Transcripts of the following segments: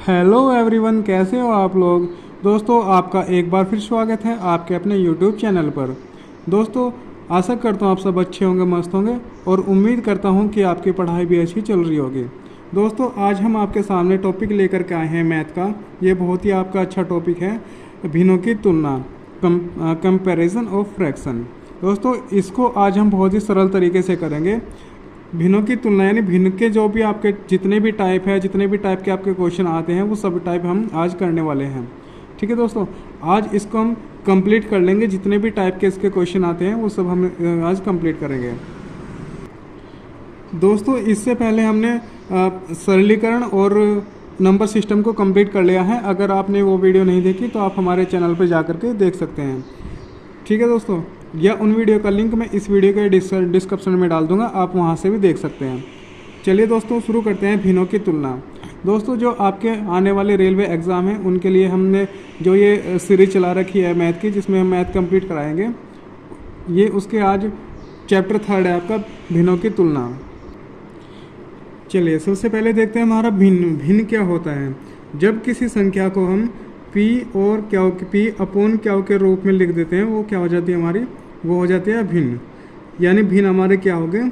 Hello everyone, कैसे हो आप लोग। दोस्तों, आपका एक बार फिर स्वागत है आपके अपने यूट्यूब चैनल पर। दोस्तों, आशा करता हूँ आप सब अच्छे होंगे, मस्त होंगे और उम्मीद करता हूँ कि आपकी पढ़ाई भी अच्छी चल रही होगी। दोस्तों, आज हम आपके सामने टॉपिक लेकर के आए हैं मैथ का। ये बहुत ही आपका अच्छा टॉपिक है, भिन्नों की तुलना, कंपैरिजन ऑफ फ्रैक्शन। दोस्तों, इसको आज हम बहुत ही सरल तरीके से करेंगे। भिन्नों की तुलना यानी भिन्न के जो भी आपके जितने भी टाइप है, जितने भी टाइप के आपके क्वेश्चन आते हैं, वो सब टाइप हम आज करने वाले हैं। ठीक है दोस्तों, आज इसको हम कंप्लीट कर लेंगे। जितने भी टाइप के इसके क्वेश्चन आते हैं वो सब हम आज कंप्लीट करेंगे। दोस्तों, इससे पहले हमने सरलीकरण और नंबर सिस्टम को कंप्लीट कर लिया है। अगर आपने वो वीडियो नहीं देखी तो आप हमारे चैनल पर जा करके देख सकते हैं। ठीक है दोस्तों, या उन वीडियो का लिंक मैं इस वीडियो के डिस्क्रिप्शन में डाल दूंगा, आप वहां से भी देख सकते हैं। चलिए दोस्तों, शुरू करते हैं भिन्नों की तुलना। दोस्तों, जो आपके आने वाले रेलवे एग्ज़ाम है उनके लिए हमने जो ये सीरीज चला रखी है मैथ की, जिसमें हम मैथ कंप्लीट कराएंगे, ये उसके आज चैप्टर 3 है आपका, भिन्नों की तुलना। चलिए सबसे पहले देखते हैं हमारा भिन्न क्या होता है। जब किसी संख्या को हम पी और क्यू, पी अपॉन क्यू के रूप में लिख देते हैं, वो क्या हो जाती है हमारी, वो हो जाती है भिन्न। यानी भिन्न हमारे क्या हो गए,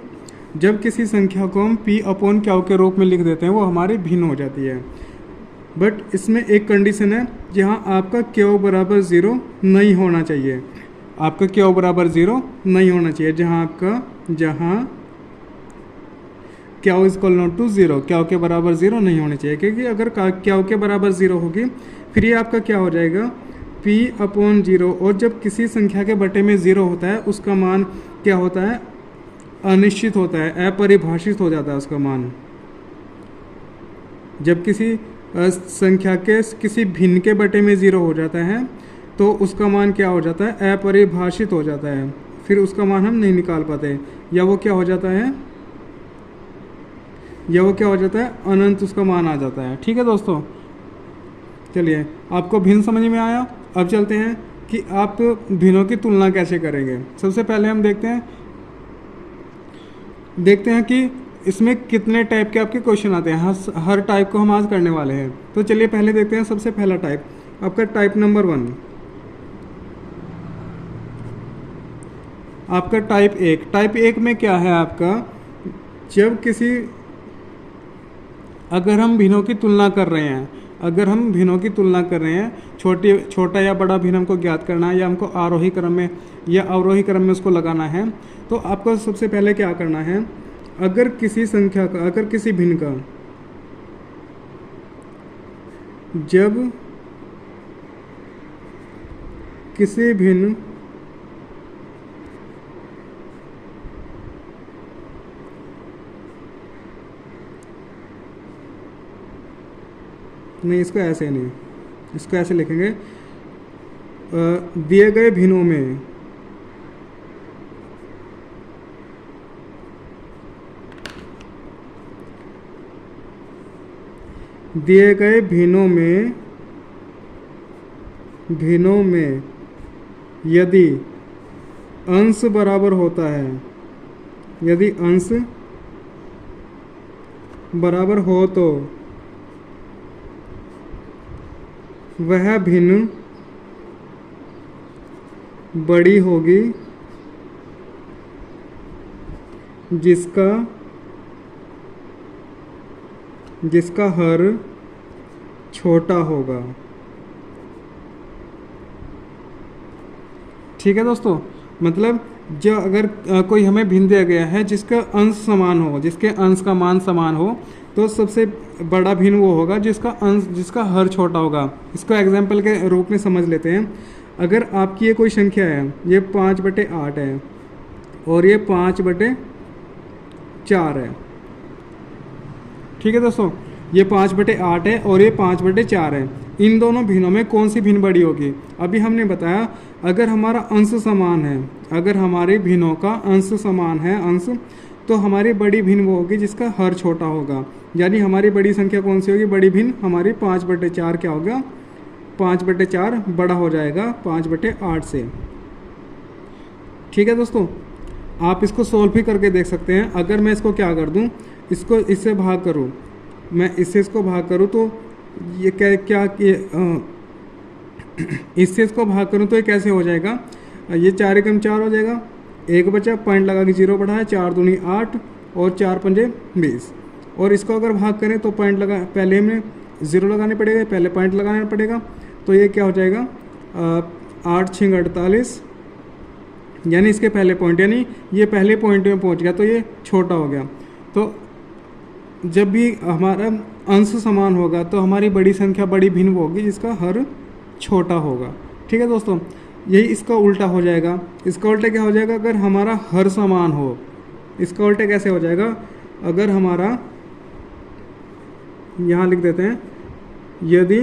जब किसी संख्या को हम पी अपॉन क्यू के रूप में लिख देते हैं वो हमारी भिन्न हो जाती है। बट इसमें एक कंडीशन है, जहाँ आपका क्यू बराबर 0 नहीं होना चाहिए। आपका क्यू बराबर 0 नहीं होना चाहिए, जहाँ Q is equal not to 0, Q के बराबर 0 नहीं होनी चाहिए। क्योंकि अगर क्यू के बराबर 0 होगी फिर ये आपका क्या हो जाएगा, p अपॉन 0। और जब किसी संख्या के बटे में 0 होता है उसका मान क्या होता है, अनिश्चित होता है, अपरिभाषित हो जाता है उसका मान। जब किसी संख्या के किसी भिन्न के बटे में 0 हो जाता है तो उसका मान क्या हो जाता है, अपरिभाषित हो जाता है। फिर उसका मान हम नहीं निकाल पाते, या वो क्या हो जाता है, अनंत उसका मान आ जाता है। ठीक है दोस्तों, चलिए आपको भिन्न समझ में आया। अब चलते हैं कि आप भिन्नों की तुलना कैसे करेंगे। सबसे पहले हम देखते हैं कि इसमें कितने टाइप के आपके क्वेश्चन आते हैं। हर टाइप को हम आज करने वाले हैं। तो चलिए पहले देखते हैं सबसे पहला टाइप, आपका टाइप नंबर 1, आपका टाइप 1। टाइप 1 में क्या है आपका, जब अगर हम भिन्नों की तुलना कर रहे हैं, छोटा या बड़ा भिन्न हमको ज्ञात करना है, या हमको आरोही क्रम में या अवरोही क्रम में उसको लगाना है, तो आपको सबसे पहले क्या करना है, अगर किसी भिन्न का जब किसी भिन्न नहीं, इसको ऐसे नहीं, इसको ऐसे लिखेंगे, दिए गए भिन्नों में यदि अंश बराबर होता है, यदि अंश बराबर हो तो वह भिन्न बड़ी होगी जिसका हर छोटा होगा। ठीक है दोस्तों, मतलब जो अगर कोई हमें भिन्न दिया गया है जिसका अंश समान हो, जिसके अंश का मान समान हो, तो सबसे बड़ा भिन्न वो होगा जिसका हर छोटा होगा। इसको एग्जाम्पल के रूप में समझ लेते हैं। अगर आपकी ये कोई संख्या है, ये 5/8 है और ये 5/4 है। ठीक है दोस्तों, ये 5/8 है और ये 5/4 है। इन दोनों भिन्नों में कौन सी भिन्न बड़ी होगी। अभी हमने बताया, अगर हमारा अंश समान है, अगर हमारे भिन्नों का अंश समान है, तो हमारी बड़ी भिन्न वो होगी जिसका हर छोटा होगा। यानी हमारी बड़ी संख्या कौन सी होगी, बड़ी भिन्न हमारी 5/4 क्या होगा, 5/4 बड़ा हो जाएगा 5/8 से। ठीक है दोस्तों, आप इसको सोल्व भी करके देख सकते हैं। अगर मैं इसको क्या कर दूं, इसको इससे भाग करूं, मैं इससे इसको भाग करूं तो ये क्या क्या कि इससे इसको भाग करूँ तो ये कैसे हो जाएगा, ये 4 एकम 4 हो जाएगा, एक बचा, पॉइंट लगा के 0 बढ़ाया, 4 दूनी 8 और 4 पंजे 20। और इसको अगर भाग करें तो पॉइंट लगा, पहले हमें 0 लगाने पड़ेगा, पहले पॉइंट लगाना पड़ेगा, तो ये क्या हो जाएगा 8 6 48, यानी इसके पहले पॉइंट, यानी ये पहले पॉइंट में पहुंच गया तो ये छोटा हो गया। तो जब भी हमारा अंश समान होगा तो हमारी बड़ी संख्या बड़ी भिन्न होगी जिसका हर छोटा होगा। ठीक है दोस्तों, यही इसका उल्टा हो जाएगा। इसका उल्टा क्या हो जाएगा, अगर हमारा हर समान हो, इसका उल्टा कैसे हो जाएगा, अगर हमारा, यहाँ लिख देते हैं, यदि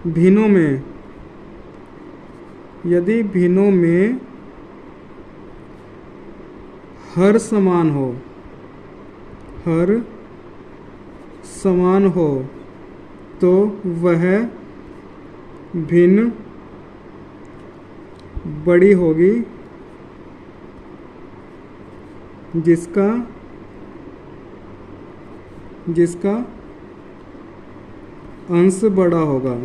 भिन्नों में हर समान हो तो वह भिन्न बड़ी होगी जिसका अंश बड़ा होगा।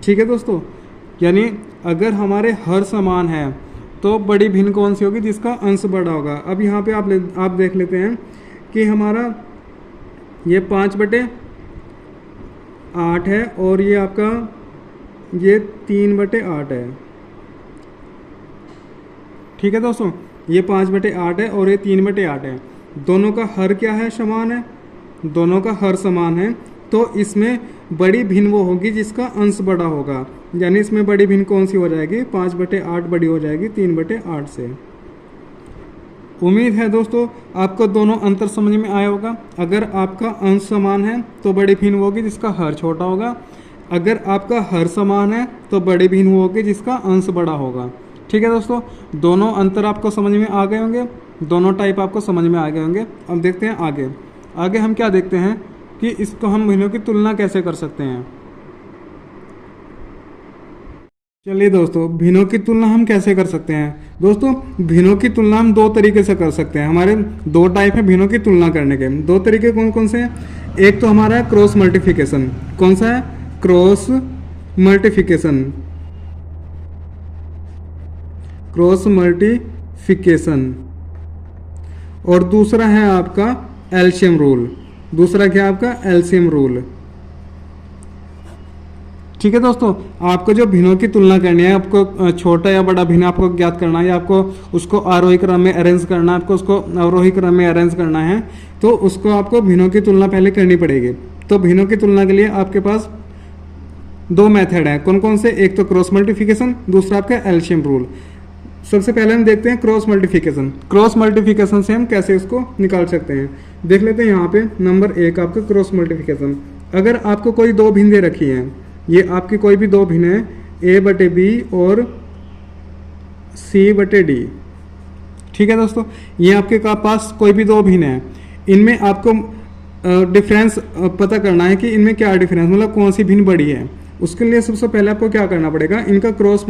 ठीक है दोस्तों, यानी अगर हमारे हर समान है तो बड़ी भिन्न कौन सी होगी, जिसका अंश बड़ा होगा। अब यहाँ पे आप देख लेते हैं कि हमारा ये 5/8 है और ये आपका ये 3/8 है। ठीक है दोस्तों, ये 5/8 है और ये 3/8 है। दोनों का हर क्या है, समान है, दोनों का हर समान है, तो इसमें बड़ी भिन्न वो होगी जिसका अंश बड़ा होगा। यानी इसमें बड़ी भिन्न कौन सी हो जाएगी, 5/8 बड़ी हो जाएगी 3/8 से। उम्मीद है दोस्तों आपको दोनों अंतर समझ में आया होगा। अगर आपका अंश समान है तो बड़ी भिन्न होगी जिसका हर छोटा होगा, अगर आपका हर समान है तो बड़ी भिन्न होगी जिसका अंश बड़ा होगा। ठीक है दोस्तों, दोनों अंतर आपको समझ में आ गए होंगे, दोनों टाइप आपको समझ में आ गए होंगे। अब देखते हैं आगे हम क्या देखते हैं कि इसको हम भिन्नों की तुलना कैसे कर सकते हैं। चलिए दोस्तों, भिन्नों की तुलना हम कैसे कर सकते हैं। दोस्तों, भिन्नों की तुलना हम 2 तरीके से कर सकते हैं। हमारे 2 टाइप है भिन्नों की तुलना करने के। 2 तरीके कौन कौन से हैं, एक तो हमारा है क्रॉस मल्टीप्लिकेशन। कौन सा है, क्रॉस मल्टीप्लिकेशन। और दूसरा है आपका एलसीएम रूल। दूसरा क्या है आपका, एलसीएम रूल। ठीक है दोस्तों, आपको जो भिन्नों की तुलना करनी है, आपको छोटा या बड़ा भिन्न आपको ज्ञात करना है, या आपको उसको आरोही क्रम में अरेंज करना है, आपको उसको अवरोही क्रम में अरेंज करना है, तो उसको आपको भिन्नों की तुलना पहले करनी पड़ेगी। तो भिन्नों की तुलना के लिए आपके पास 2 मेथड हैं। कौन कौन से, एक तो क्रॉस मल्टीप्लिकेशन, दूसरा आपका एलसीएम रूल। सबसे पहले हम देखते हैं क्रॉस मल्टीप्लिकेशन। क्रॉस मल्टीप्लिकेशन से हम कैसे उसको निकाल सकते हैं, देख लेते हैं। यहाँ पे नंबर 1 आपका क्रॉस मल्टीप्लिकेशन। अगर आपको कोई 2 भिन्न दे रखी हैं, ये आपकी कोई भी 2 भिन्न है, A/B और C/D। ठीक है दोस्तों, ये आपके पास कोई भी 2 भिन्न है, इनमें आपको डिफरेंस पता करना है कि इनमें क्या डिफरेंस, मतलब कौन सी भिन्न बड़ी है। उसके लिए सबसे पहले आपको क्या करना पड़ेगा, इनका क्रॉस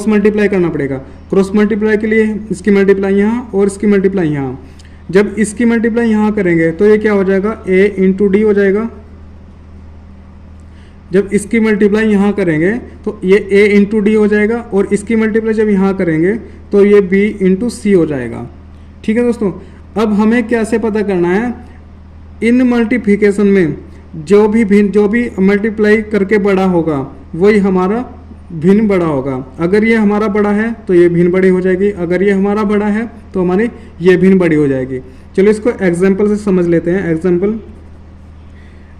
मल्टीप्लाई करना पड़ेगा। क्रॉस मल्टीप्लाई के लिए इसकी मल्टीप्लाई यहाँ और इसकी मल्टीप्लाई यहाँ। जब इसकी मल्टीप्लाई यहाँ करेंगे तो ये क्या हो जाएगा, A/D हो जाएगा। जब इसकी मल्टीप्लाई यहाँ करेंगे तो ये A/D हो जाएगा, और इसकी मल्टीप्लाई जब यहाँ करेंगे तो ये B/C हो जाएगा। ठीक है दोस्तों, अब हमें कैसे पता करना है, इन मल्टीप्लिकेशन में जो भी मल्टीप्लाई करके बड़ा होगा वही हमारा भिन्न बड़ा होगा। अगर ये हमारा बड़ा है तो ये भिन्न बड़ी हो जाएगी, अगर ये हमारा बड़ा है तो हमारी ये भिन्न बड़ी हो जाएगी। चलो इसको एग्जाम्पल से समझ लेते हैं।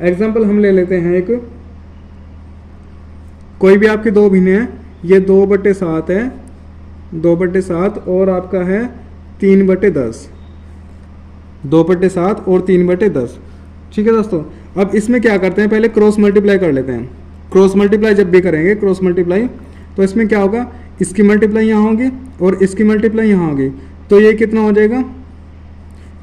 एग्जाम्पल हम ले लेते हैं, एक कोई भी आपकी 2 भिन्न है, ये 2/7 है, 2/7 और आपका है 3/10, 2/7 और 3/10। ठीक है दोस्तों, अब इसमें क्या करते हैं, पहले क्रॉस मल्टीप्लाई कर लेते हैं। क्रॉस मल्टीप्लाई जब भी करेंगे, क्रॉस मल्टीप्लाई, तो इसमें क्या होगा, इसकी मल्टीप्लाई यहाँ होगी और इसकी मल्टीप्लाई यहाँ होगी, तो ये कितना हो जाएगा,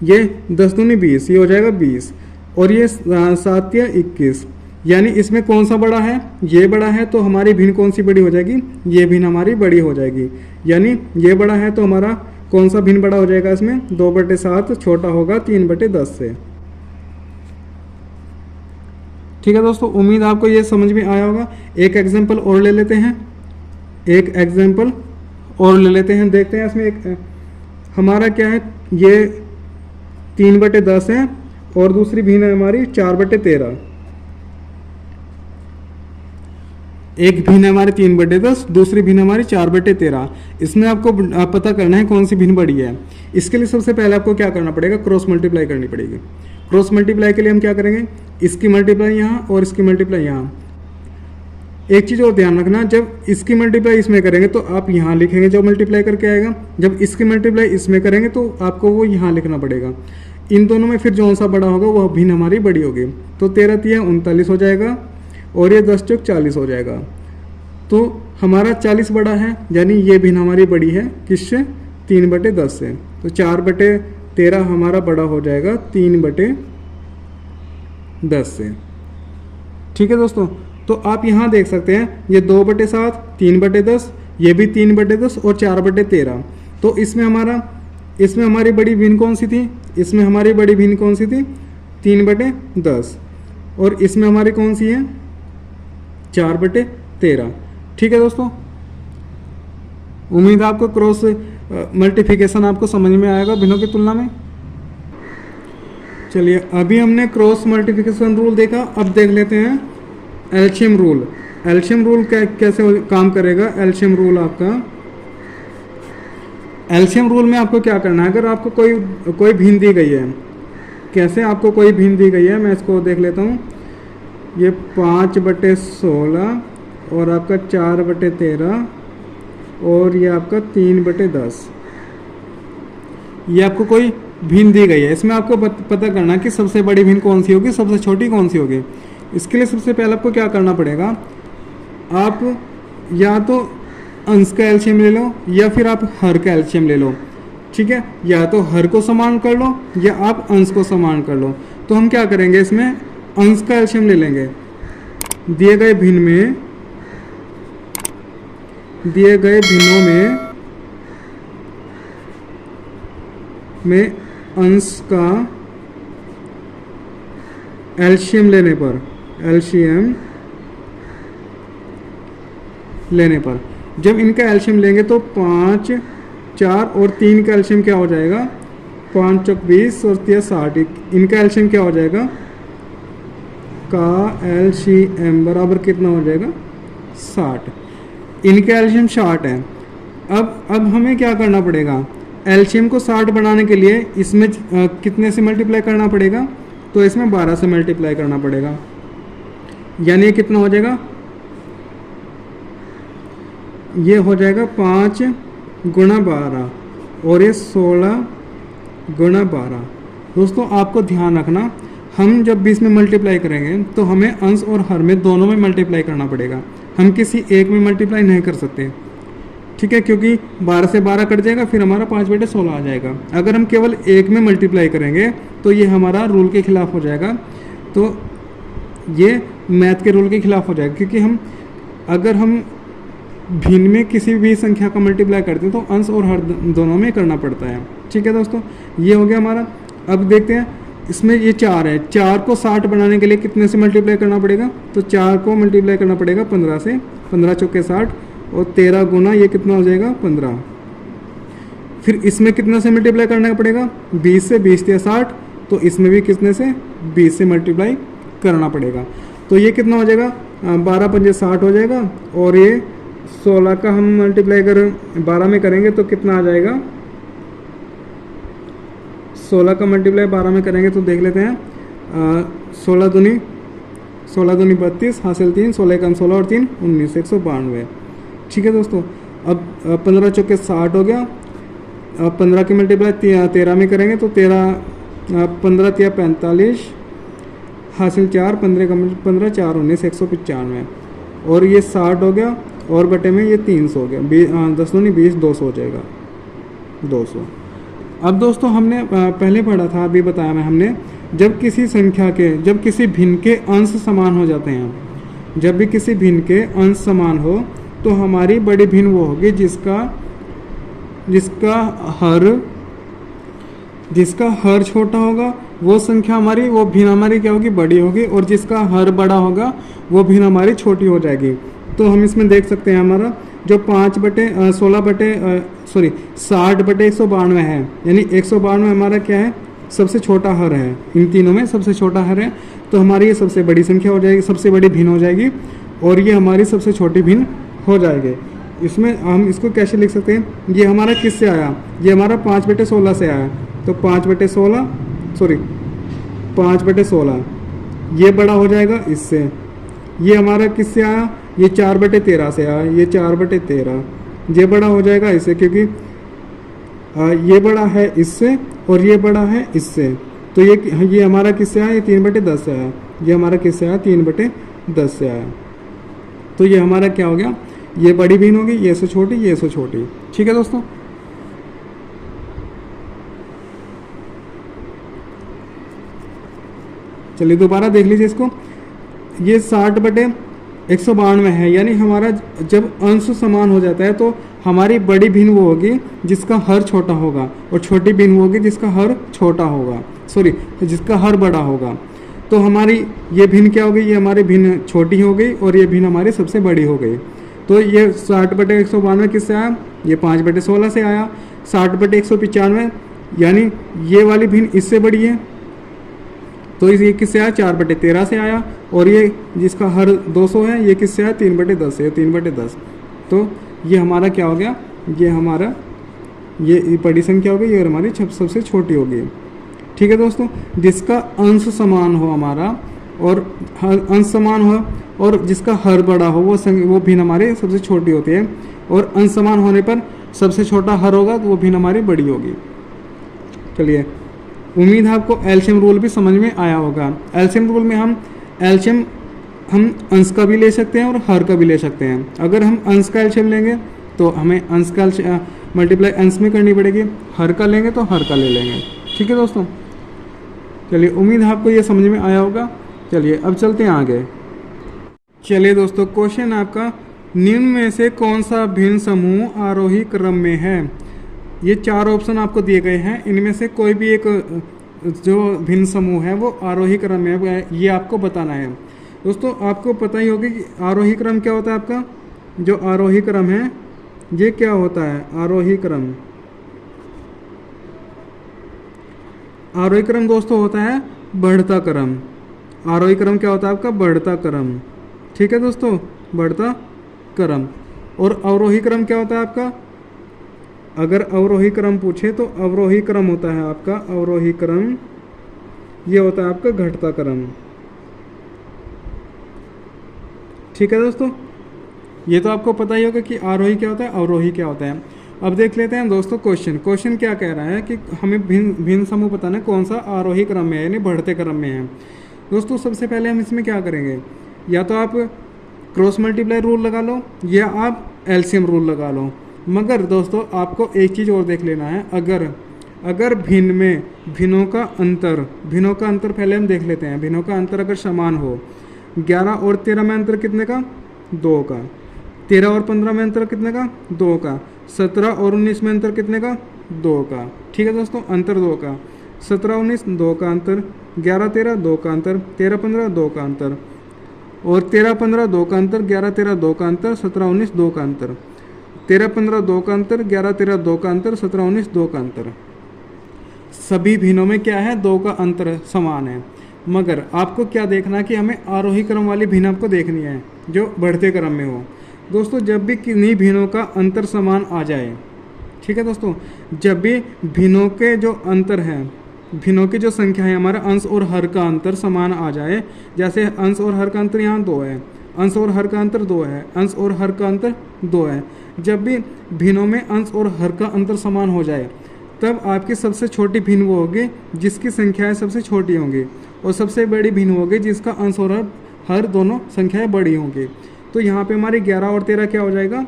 ये 10 दूनी 20, ये हो जाएगा 20, और ये 7 या 21। यानी इसमें कौन सा बड़ा है, ये बड़ा है, तो हमारी भिन्न कौन सी बड़ी हो जाएगी, ये भिन्न हमारी बड़ी हो जाएगी। यानी ये बड़ा है तो हमारा कौन सा भिन्न बड़ा हो जाएगा, इसमें 2/7 छोटा होगा 3/10 से। ठीक है दोस्तों, उम्मीद आपको ये समझ में आया होगा। एक एग्जाम्पल और ले लेते हैं, एक एग्जाम्पल और ले लेते हैं, देखते हैं इसमें एक हमारा क्या है, ये 3/10 है और दूसरी भिन्न है हमारी 4/13। एक भिन्न है हमारी 3/10, दूसरी भिन्न हमारी 4/13। इसमें आपको पता करना है कौन सी भिन्न बड़ी है। इसके लिए सबसे पहले आपको क्या करना पड़ेगा, क्रॉस मल्टीप्लाई करनी पड़ेगी। क्रॉस मल्टीप्लाई के लिए हम क्या करेंगे, इसकी मल्टीप्लाई यहाँ और इसकी मल्टीप्लाई यहाँ। एक चीज़ और ध्यान रखना, जब इसकी मल्टीप्लाई इसमें करेंगे तो आप यहाँ लिखेंगे जो मल्टीप्लाई करके आएगा, जब इसकी मल्टीप्लाई इसमें करेंगे तो आपको वो यहाँ लिखना पड़ेगा। इन दोनों में फिर जो सा बड़ा होगा वह भिन्न हमारी बड़ी होगी। तो 13×3 39 हो जाएगा और ये 10×4 40 हो जाएगा। तो हमारा 40 बड़ा है, यानी ये भिन्न हमारी बड़ी है किससे, 3/10 से। तो 4/13 हमारा बड़ा हो जाएगा 3/10 से। ठीक है दोस्तों, तो आप यहाँ देख सकते हैं ये 2/7, 3/10, ये भी 3/10 और 4/13। तो इसमें हमारी बड़ी भिन्न कौन सी थी, इसमें हमारी बड़ी भिन्न कौन सी थी, 3/10, और इसमें हमारी कौन सी है, 4/13। ठीक है दोस्तों, उम्मीद आपको क्रॉस मल्टीप्लिकेशन आपको समझ में आएगा भिन्नों की तुलना में। चलिए, अभी हमने क्रॉस मल्टीप्लिकेशन रूल देखा, अब देख लेते हैं एलसीएम रूल। एलसीएम रूल कैसे काम करेगा। एलसीएम रूल में आपको क्या करना है, अगर आपको कोई भिन्न दी गई है, कैसे आपको कोई भिन्न दी गई है, मैं इसको देख लेता हूँ। ये 5/16 और आपका 4/13 और ये आपका 3/10, ये आपको कोई भिन्न दी गई है। इसमें आपको पता करना है कि सबसे बड़ी भिन्न कौन सी होगी, सबसे छोटी कौन सी होगी। इसके लिए सबसे पहले आपको क्या करना पड़ेगा, आप या तो अंश का एलसीएम ले लो या फिर आप हर का एलसीएम ले लो। ठीक है, या तो हर को समान कर लो या आप अंश को समान कर लो। तो हम क्या करेंगे, इसमें अंश का एलसीएम ले लेंगे। दिए गए भिन्नों में अंश का एलसीएम लेने पर जब इनका एलसीएम लेंगे तो 5, 4 और 3 का एलसीएम क्या हो जाएगा, 5 चौक 20 और 3 60। इनका एलसीएम क्या हो जाएगा, का एलसीएम बराबर कितना हो जाएगा, 60। इनका एलसीएम 60 है। अब हमें क्या करना पड़ेगा, एलसीएम को 60 बनाने के लिए इसमें कितने से मल्टीप्लाई करना पड़ेगा, तो इसमें 12 से मल्टीप्लाई करना पड़ेगा। यानी ये कितना हो जाएगा, ये हो जाएगा 5 × 12 और ये 16 × 12। दोस्तों आपको ध्यान रखना, हम जब भी इसमें मल्टीप्लाई करेंगे तो हमें अंश और हर में दोनों में मल्टीप्लाई करना पड़ेगा। हम किसी एक में मल्टीप्लाई नहीं कर सकते। ठीक है, क्योंकि 12 से 12 कट जाएगा, फिर हमारा 5/16 आ जाएगा। अगर हम केवल एक में मल्टीप्लाई करेंगे तो ये हमारा रूल के खिलाफ हो जाएगा। तो ये मैथ के रूल के खिलाफ हो जाएगा, क्योंकि अगर हम भिन्न में किसी भी संख्या का मल्टीप्लाई करते हैं तो अंश और हर दोनों में करना पड़ता है। ठीक है दोस्तों, ये हो गया हमारा। अब देखते हैं इसमें ये 4 है, 4 को 60 बनाने के लिए कितने से मल्टीप्लाई करना पड़ेगा, तो 4 को मल्टीप्लाई करना पड़ेगा 15 से, 15 चौके 60 और 13 गुना ये कितना हो जाएगा, 15। फिर इसमें कितना से मल्टीप्लाई करना पड़ेगा, 20 से, 20 या 60। तो इसमें भी कितने से, 20 से मल्टीप्लाई करना पड़ेगा। तो ये कितना हो जाएगा, 12 पंजे 60 हो जाएगा। और ये 16 का हम मल्टीप्लाई कर 12 में करेंगे तो कितना आ जाएगा, 16 का मल्टीप्लाई 12 में करेंगे तो देख लेते हैं, 16 दूनी 32 हासिल 3, 16 कम 16 और 3 19, 192। ठीक है दोस्तों, अब 15 चौके 60 हो गया। अब 15 की मल्टीप्लाई 13 में करेंगे तो 15 3 45 हासिल 4, 15 का 15 4 19, 195। और ये 60 हो गया और बटे में ये 300 हो गया, 10 दूनी 20, 200 हो जाएगा, 200। अब दोस्तों हमने पहले पढ़ा था, अभी बताया मैं हमने, जब किसी भिन्न के अंश समान हो जाते हैं, जब भी किसी भिन्न के अंश समान हो तो हमारी बड़ी भिन्न वो होगी जिसका जिसका हर छोटा होगा वो संख्या हमारी, वो भिन्न हमारी क्या होगी, बड़ी होगी, और जिसका हर बड़ा होगा वो भिन्न हमारी छोटी हो जाएगी। तो हम इसमें देख सकते हैं हमारा जो 60/192 है, यानी 192 हमारा क्या है, सबसे छोटा हर है, इन तीनों में सबसे छोटा हर है। तो हमारी ये सबसे बड़ी संख्या हो जाएगी, सबसे बड़ी भिन्न हो जाएगी, और ये हमारी सबसे छोटी भिन्न हो जाएगी। इसमें हम इसको कैसे लिख सकते हैं, ये हमारा किससे आया, ये हमारा 5/16 से आया। तो 5/16 ये बड़ा हो जाएगा इससे। ये हमारा किससे आया, ये 4/13 से आया, ये 4/13 ये बड़ा हो जाएगा इससे, क्योंकि ये बड़ा है इससे और ये बड़ा है इससे। तो ये हमारा किससे आया, ये 3/10 से आया, ये हमारा किससे आया, 3/10 से आया। तो ये हमारा क्या हो गया, ये बड़ी भिन्न होगी, ये से छोटी, ये से छोटी। ठीक है दोस्तों, चलिए दोबारा देख लीजिए इसको। ये 60/192 है, यानी हमारा जब अंश समान हो जाता है तो हमारी बड़ी भिन्न वो होगी जिसका हर छोटा होगा, और छोटी भिन्न वो होगी जिसका हर छोटा होगा, जिसका हर बड़ा होगा। तो हमारी ये भिन्न क्या हो गई, ये हमारी भिन्न छोटी हो गई, और ये भिन्न हमारी सबसे बड़ी हो गई। तो ये 60/192 किससे आया, ये 5/16 से आया। 60/195 यानी ये वाली भिन्न इससे बड़ी है, तो ये किससे आया, 4/13 से आया। और ये जिसका हर 200 है, ये किससे आया, 3/10 से, 3/10। तो ये हमारा क्या हो गया, ये हमारा ये बड़ी संख्या हो गई, ये हमारी सबसे छोटी हो गई। ठीक है दोस्तों, जिसका अंश समान हो हमारा, और अंश समान हो, और जिसका हर बड़ा हो, वो भिन्न हमारी सबसे छोटी होती है, और अंश समान होने पर सबसे छोटा हर होगा तो वो भिन्न हमारी बड़ी होगी। चलिए, उम्मीद है आपको एलसीएम रूल भी समझ में आया होगा। एलसीएम रूल में हम अंश का भी ले सकते हैं और हर का भी ले सकते हैं। अगर हम अंश का एलसीएम लेंगे तो हमें अंश का मल्टीप्लाई अंश में करनी पड़ेगी, हर का लेंगे तो हर का ले लेंगे। ठीक है दोस्तों, चलिए उम्मीद है आपको ये समझ में आया होगा। चलिए अब चलते हैं आगे। चलिए दोस्तों, क्वेश्चन आपका, निम्न में से कौन सा भिन्न समूह आरोही क्रम में है। ये 4 ऑप्शन आपको दिए गए हैं, इनमें से कोई भी एक जो भिन्न समूह है वो आरोही क्रम में है, ये आपको बताना है। दोस्तों आपको पता ही होगा कि आरोही क्रम क्या होता है। आपका जो आरोही क्रम है ये क्या होता है, आरोही क्रम दोस्तों होता है बढ़ता क्रम। आरोही क्रम क्या होता है आपका, बढ़ता क्रम। ठीक है दोस्तों, बढ़ता क्रम। और अवरोही क्रम क्या होता है आपका, अगर अवरोही क्रम पूछे तो अवरोही क्रम होता है आपका, अवरोही क्रम ये होता है आपका घटता क्रम। ठीक है दोस्तों, ये तो आपको पता ही होगा कि आरोही क्या होता है, अवरोही क्या होता है। अब देख लेते हैं दोस्तों क्वेश्चन क्या कह रहा है कि हमें भिन्न समूह बताना है कौन सा आरोही क्रम में है, यानी बढ़ते क्रम में है। दोस्तों सबसे पहले हम इसमें क्या करेंगे, या तो आप क्रॉस मल्टीप्लाई रूल लगा लो या आप एलसीएम रूल लगा लो। मगर दोस्तों आपको एक चीज़ और देख लेना है, अगर भिन्न में भिन्नों का अंतर पहले हम देख लेते हैं। भिन्नों का अंतर अगर समान हो, 11 और 13 में अंतर कितने का, 2 का। 13 और 15 में अंतर कितने का, 2 का। 17 और 19 में अंतर कितने का, 2 का। ठीक है दोस्तों, अंतर 2 का। 17-19 2 का अंतर, 11-13 2 का अंतर, 13-15 2 का अंतर, और 13-15 2 का अंतर, 11-13 2 का अंतर, 17-19 2 का अंतर, 13-15 2 का अंतर, 11-13 2 का अंतर, 17-19 2 का अंतर। सभी भिन्नों में क्या है, 2 का अंतर समान है। मगर आपको क्या देखना है कि हमें आरोही क्रम वाली भिन्न आपको देखनी है जो बढ़ते क्रम में हो। दोस्तों जब भी किन्हीं भिन्नों का अंतर समान आ जाए, ठीक है दोस्तों, जब भी भिन्नों के जो अंतर है, भिन्नों की जो संख्या है, हमारा अंश और हर का अंतर समान आ जाए, जैसे अंश और हर का अंतर यहाँ 2 है, अंश और हर का अंतर 2 है, अंश और हर का अंतर 2 है। जब भी भिन्नों में अंश और हर का अंतर समान हो जाए तब आपकी सबसे छोटी भिन्न वो होगी जिसकी संख्याएं सबसे छोटी होंगी, और सबसे बड़ी भिन्न होगी जिसका अंश और हर दोनों संख्याएं बड़ी होंगी। तो यहाँ पे हमारी 11 और 13 क्या हो जाएगा,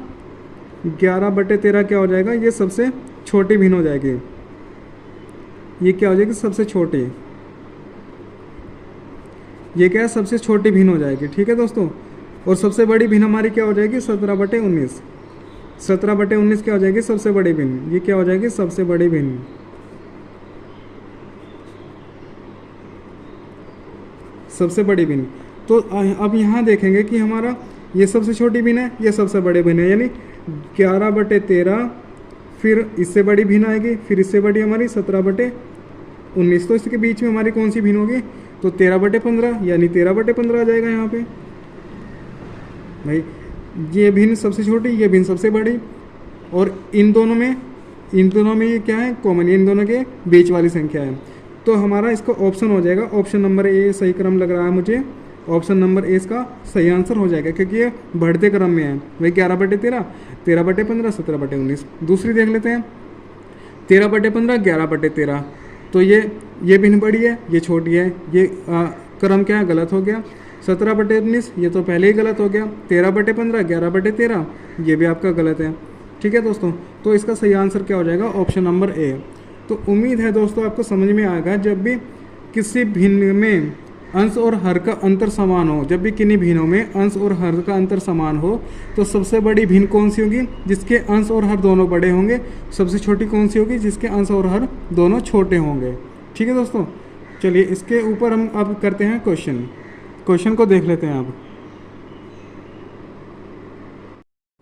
11/13 क्या हो जाएगा, ये सबसे छोटी भिन्न हो जाएगी। ये क्या हो जाएगी, सबसे छोटी, ये क्या है, सबसे छोटी भिन्न हो जाएगी। ठीक है दोस्तों, और सबसे बड़ी भिन्न हमारी क्या हो जाएगी, 17/19। 17/19 क्या हो जाएगी, सबसे बड़ी भिन्न। ये क्या हो जाएगी, सबसे बड़ी भिन्न। सबसे बड़ी भिन्न। तो अब यहाँ देखेंगे कि हमारा ये सबसे छोटी भिन्न है, ये सबसे बड़े भिन्न है, यानी 11/13, फिर इससे बड़ी भिन्न आएगी, फिर इससे बड़ी हमारी 17/19। तो इसके बीच में हमारी कौन सी भिन्न होगी? तो 13/15, यानी 13/15 आ जाएगा यहाँ पे भाई। ये भिन्न सबसे छोटी, ये भिन्न सबसे बड़ी, और इन दोनों में ये क्या है? कॉमन, इन दोनों के बीच वाली संख्या है। तो हमारा इसका ऑप्शन हो जाएगा, ऑप्शन नंबर ए सही क्रम लग रहा है मुझे। ऑप्शन नंबर ए इसका सही आंसर हो जाएगा, क्योंकि ये बढ़ते क्रम में है भाई। 11/13, 13/15, 17/19। दूसरी देख लेते हैं, 13/15, 11/13। तो ये भिन्न बड़ी है, ये छोटी है, ये क्रम क्या है? गलत हो गया। 17/19 ये तो पहले ही गलत हो गया। 13/15, 11/13 ये भी आपका गलत है। ठीक है दोस्तों, तो इसका सही आंसर क्या हो जाएगा? Option number A. तो उम्मीद है दोस्तों आपको समझ में आएगा, जब भी किसी भिन्न में अंश और हर का अंतर समान हो, जब भी किन्हीं भिन्नों में अंश और हर का अंतर समान हो, तो सबसे बड़ी भिन्न कौन सी होगी? जिसके अंश और हर दोनों बड़े होंगे। सबसे छोटी कौन सी होगी? जिसके अंश और हर दोनों छोटे होंगे। ठीक है दोस्तों, चलिए इसके ऊपर हम अब करते हैं क्वेश्चन को देख लेते हैं अब।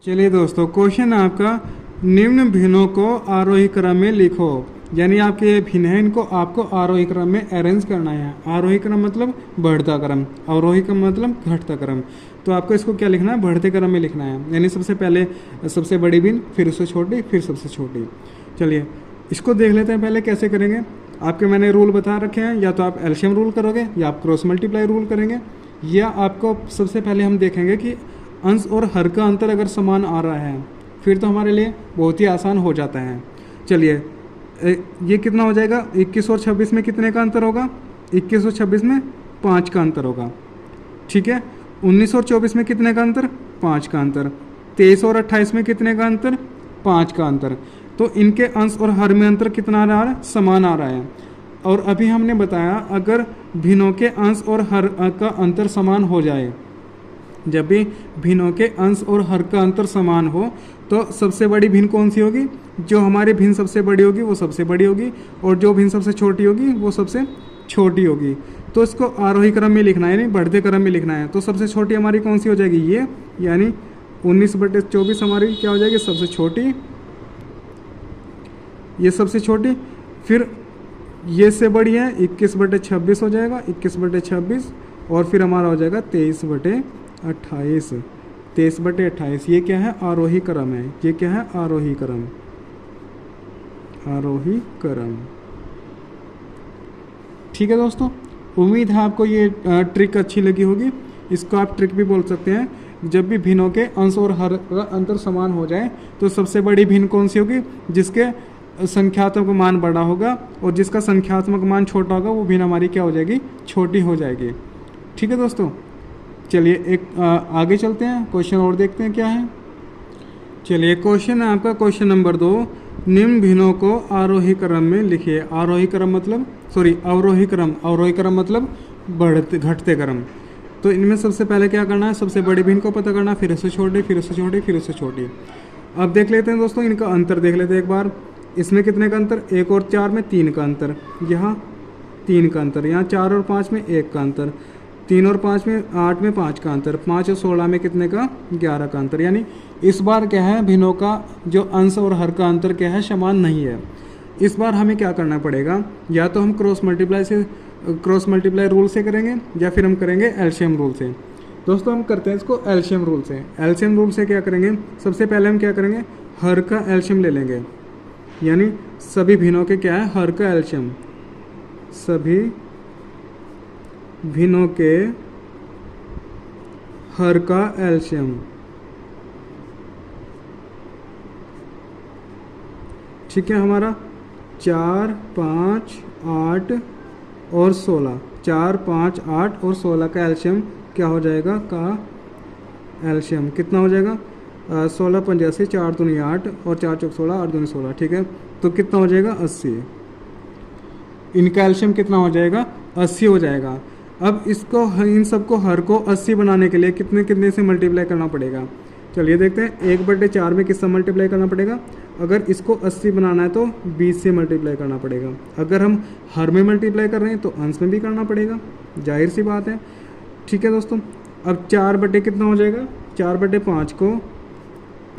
चलिए दोस्तों, क्वेश्चन आपका, निम्न भिन्नों को आरोही क्रम में लिखो। यानी आपके ये भिन्न है, इनको आपको आरोही क्रम में अरेंज करना है। आरोही क्रम मतलब बढ़ता क्रम, अवरोही क्रम मतलब घटता क्रम। तो आपको इसको क्या लिखना है? बढ़ते क्रम में लिखना है। यानी सबसे पहले सबसे बड़ी भिन्न, फिर उससे छोटी, फिर सबसे छोटी। चलिए इसको देख लेते हैं पहले कैसे करेंगे। आपके मैंने रूल बता रखे हैं, या तो आप एलसीएम रूल करोगे, या आप क्रॉस मल्टीप्लाई रूल करेंगे, या आपको सबसे पहले हम देखेंगे कि अंश और हर का अंतर अगर समान आ रहा है, फिर तो हमारे लिए बहुत ही आसान हो जाता है। चलिए ये कितना हो जाएगा? 21 और 26 में कितने का अंतर होगा? 21 और 26 में 5 का अंतर होगा। ठीक है। 19 और 24 में कितने का अंतर? 5 का अंतर। 23 और 28 में कितने का अंतर? 5 का अंतर। तो इनके अंश और हर में अंतर कितना आ रहा है? समान आ रहा है। और अभी हमने बताया, अगर भिन्नों के अंश और हर का अंतर समान हो जाए, जब भी भिन्नों के अंश और हर का अंतर समान हो, तो सबसे बड़ी भिन्न कौन सी होगी? जो हमारी भिन्न सबसे बड़ी होगी वो सबसे बड़ी होगी, और जो भिन्न सबसे छोटी होगी वो सबसे छोटी होगी। तो इसको आरोही क्रम में लिखना है, यानी बढ़ते क्रम में लिखना है। तो सबसे छोटी हमारी कौन सी हो जाएगी? ये, यानी 19/24 हमारी क्या हो जाएगी? सबसे छोटी, ये सबसे छोटी। फिर ये से बड़ी है 21/26 हो जाएगा, 21/26। और फिर हमारा हो जाएगा 23/28। 23/28 ये क्या है? आरोही क्रम है। ये क्या है? आरोही क्रम। आरोही क्रम। ठीक है दोस्तों, उम्मीद है आपको ये ट्रिक अच्छी लगी होगी। इसको आप ट्रिक भी बोल सकते हैं। जब भी भिन्नों के अंश और हर का अंतर समान हो जाए, तो सबसे बड़ी भिन्न कौन सी होगी? जिसके संख्यात्मक मान बड़ा होगा, और जिसका संख्यात्मक मान छोटा होगा, वो भिन्न हमारी क्या हो जाएगी? छोटी हो जाएगी। ठीक है दोस्तों, चलिए एक आगे चलते हैं, क्वेश्चन और देखते हैं क्या है। चलिए क्वेश्चन है आपका, क्वेश्चन नंबर 2, निम्न भिन्नों को आरोही क्रम में लिखिए। आरोही क्रम मतलब अवरोही क्रम। अवरोही क्रम मतलब बढ़ते घटते क्रम। तो इनमें सबसे पहले क्या करना है? सबसे बड़ी भिन्न को पता करना, फिर उससे छोटी, फिर उससे छोटी, फिर उससे छोटी। अब देख लेते हैं दोस्तों, इनका अंतर देख लेते हैं एक बार। इसमें कितने का अंतर? 1 और 4 में 3 का अंतर, यहाँ 3 का अंतर, यहाँ 4 और 5 में 1 का अंतर, 3 और 5 में 8 में 5 का अंतर, 5 और 16 में कितने का? 11 का अंतर। यानी इस बार क्या है? भिन्नों का जो अंश और हर का अंतर क्या है? समान नहीं है। इस बार हमें क्या करना पड़ेगा? या तो हम क्रॉस मल्टीप्लाई रूल से करेंगे, या फिर हम करेंगे एलसीएम रूल से। दोस्तों हम करते हैं इसको एलसीएम रूल से। एलसीएम रूल से क्या करेंगे? सबसे पहले हम क्या करेंगे? हर का एलसीएम ले लेंगे, यानी सभी भिन्नों के क्या है? हर का एलसीएम। सभी भिन्नों के हर का एलसीएम। ठीक है, हमारा 4, 5, 8 और 16, 4, 5, 8 और 16 का एलसीएम क्या हो जाएगा? का एलसीएम कितना हो जाएगा? 16 85, 4 दूनी 8 और 4 चौक 16, 8 दूनी 16। ठीक है, तो कितना हो जाएगा? 80। इनका एलसीएम कितना हो जाएगा? 80 हो जाएगा। अब इसको, इन सबको हर को 80 बनाने के लिए कितने से मल्टीप्लाई करना पड़ेगा? चलिए देखते हैं। 1/4 में किससे मल्टीप्लाई करना पड़ेगा? अगर इसको 80 बनाना है तो 20 से मल्टीप्लाई करना पड़ेगा। अगर हम हर में मल्टीप्लाई कर रहे हैं तो अंश में भी करना पड़ेगा। जाहिर सी बात है। ठीक है दोस्तों, अब 4 बटे कितना हो जाएगा, 4 बटे 5 को,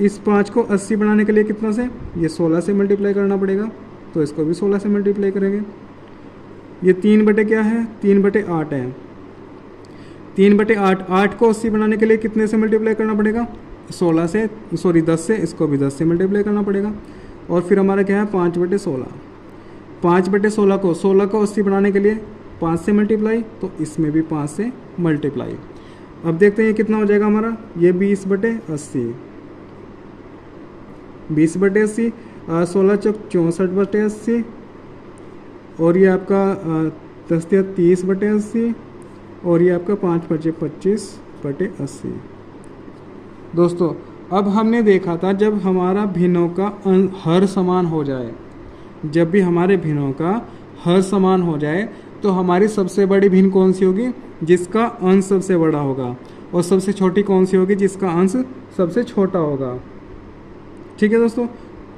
इस 5 को 80 बनाने के लिए कितना से, ये 16 से मल्टीप्लाई करना पड़ेगा, तो इसको भी 16 से मल्टीप्लाई करेंगे। ये 3 बटे क्या है, 3 बटे 8 है, 3 बटे 8, 8 को 80 बनाने के लिए कितने से मल्टीप्लाई करना पड़ेगा, 16 से, सॉरी 10 से, इसको भी 10 से मल्टीप्लाई करना पड़ेगा। और फिर हमारा क्या है 5 बटे 16, 5 बटे 16 को, 16 को 80 बनाने के लिए 5 से मल्टीप्लाई, तो इसमें भी 5 से मल्टीप्लाई। अब देखते हैं ये कितना हो जाएगा हमारा, ये 20 बटे 80, 20 बटे 80, 16 चौक 64 बटे 80, और ये आपका 10 या 30 बटे 80, और ये आपका 5 बचे 25 बटे 80। दोस्तों अब हमने देखा था जब हमारा भिन्नों का हर समान हो जाए, जब भी हमारे भिन्नों का हर समान हो जाए तो हमारी सबसे बड़ी भिन्न कौन सी होगी, जिसका अंश सबसे बड़ा होगा, और सबसे छोटी कौन सी होगी, जिसका अंश सबसे छोटा होगा। ठीक है दोस्तों,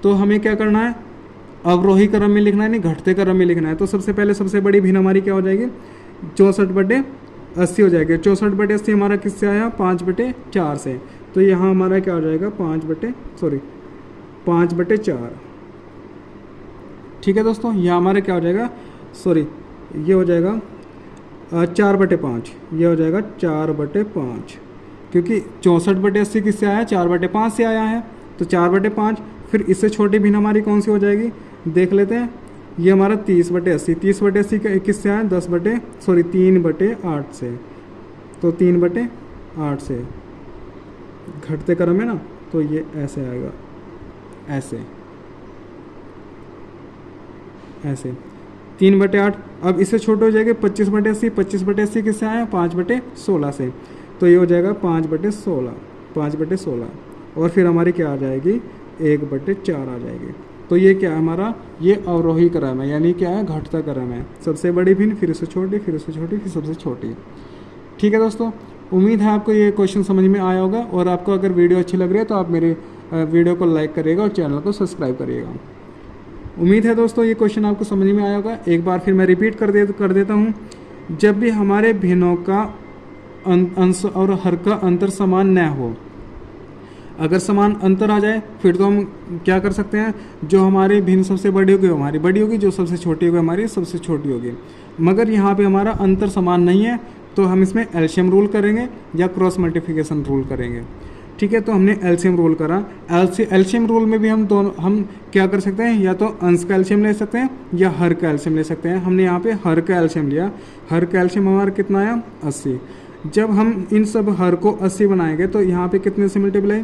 तो हमें क्या करना है, अवरोही क्रम में लिखना है, नहीं घटते क्रम में लिखना है। तो सबसे पहले सबसे बड़ी भिन्न हमारी क्या हो जाएगी, 64 बटे 80 हो जाएगी। 64 बटे 80 हमारा किससे आया, 5 बटे 4 से, तो यहाँ हमारा क्या हो जाएगा 5 बटे 4। ठीक है दोस्तों, यहाँ हमारा क्या हो जाएगा, सॉरी ये हो जाएगा 4 बटे 5, ये हो जाएगा 4 बटे 5, क्योंकि 64 बटे 80 किससे आया, 4 बटे 5 से आया है, तो 4 बटे 5। फिर इससे छोटी भिन्न हमारी कौन सी हो जाएगी, देख लेते हैं। ये हमारा 30 बटे 80, 30 बटे 80 किससे आया, 3 बटे 8 से, तो 3 बटे 8 से घटते क्रम में ना, तो ये ऐसे आएगा, ऐसे 3 बटे 8। अब इससे छोटे हो जाएगा 25 बटे 80, 25 बटे 80 किससे आया, 5 बटे 16 से, तो ये हो जाएगा 5 बटे 16, और फिर हमारी क्या आ जाएगी, 1 बटे 4 आ जाएगी। तो ये क्या है हमारा, ये अवरोही क्रम है, यानी क्या है, घटता क्रम है। सबसे बड़ी भिन्न, फिर उससे छोटी, फिर उससे छोटी, फिर सबसे छोटी। ठीक है दोस्तों, उम्मीद है आपको ये क्वेश्चन समझ में आया होगा, और आपको अगर वीडियो अच्छी लग रही है तो आप मेरे वीडियो को लाइक करिएगा और चैनल को सब्सक्राइब करिएगा। उम्मीद है दोस्तों ये क्वेश्चन आपको समझ में आया होगा। एक बार फिर मैं रिपीट कर देता हूँ, जब भी हमारे भिन्नों का अंश और हर का अंतर समान न हो, अगर समान अंतर आ जाए फिर तो हम क्या कर सकते हैं, जो हमारी भिन्न सबसे बड़ी होगी हमारी बड़ी होगी, जो सबसे छोटी होगी हमारी सबसे छोटी होगी। मगर यहाँ पे हमारा अंतर समान नहीं है, तो हम इसमें एलसीएम रूल करेंगे या क्रॉस मल्टीप्लिकेशन रूल करेंगे। ठीक है, तो हमने एलसीएम रूल करा। एलसीएम रूल में भी हम क्या कर सकते हैं, या तो अंश का एलसीएम ले सकते हैं या हर का एलसीएम ले सकते हैं। हमने यहाँ पे हर का एलसीएम लिया, हर का एलसीएम हमारा कितना आया, 80। जब हम इन सब हर को 80 बनाएंगे तो यहाँ पे कितने से मल्टीप्लाई,